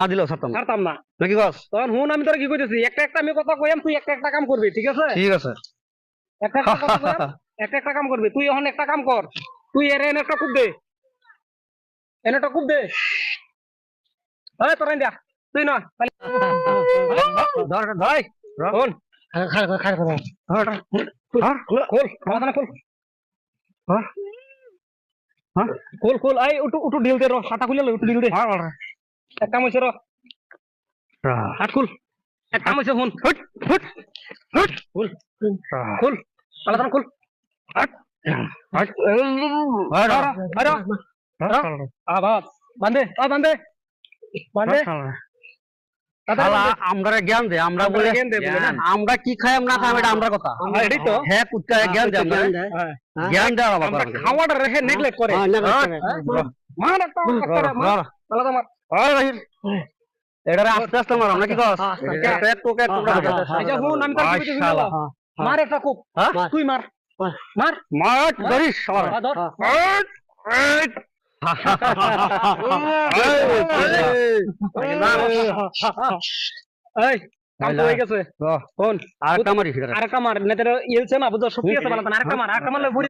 দিলেও ছাড়তাম ছাড়তাম না নাকি কস? তখন হুন আমি তোর কি কইতেছি একটা একটা আমি কথা কইম তুই একটা একটা কাম করবি ঠিক আছে ঠিক আছে। একটা একটা কথা কইম একটা একটা কাম করবি তুই এখন একটা কাম কর তুই এর এনে একটা কুপ দে এনে একটা কুপ দে এই তোর দিয়া তুই না ধর ধর হুন খাড় করো খোল মাথানা খোল খোল খোল এই উঠু উঠু ডিল দে র হাতা খুলে লই উঠু ডিল দে একটা মইছে র হাত খুল একটা মইছে হুন হুট হুট হুট খুল খুল মাথানা খুল আবার বান্ধে বান্ধে বান্ধে আমরা জ্ঞান দে আমরা বলে জ্ঞান দে বলে না আমরা কি খাই না খাই এটা আমরা কথা এটাই তো হ্যাঁ কুত্তা জ্ঞান দে আমরা জ্ঞান দেওয়া বাবা আমরা খাওয়াটা রেখে নেগলেক্ট করে মার একটা আলাদা মার এটা আস্তে আস্তে মারো নাকি কস পেট টোকে টুকরা আচ্ছা হুন আমি তোর কিছু দিলাম মার একটা কুপ তুই মার মার মার ধরিস ধর এই কাম তো হয়ে গেছে কোন আর কামারি আরেকটা মার নেতার ইলছে না বুঝছো শক্তি আছে বালা আরেকটা মারলে ভরি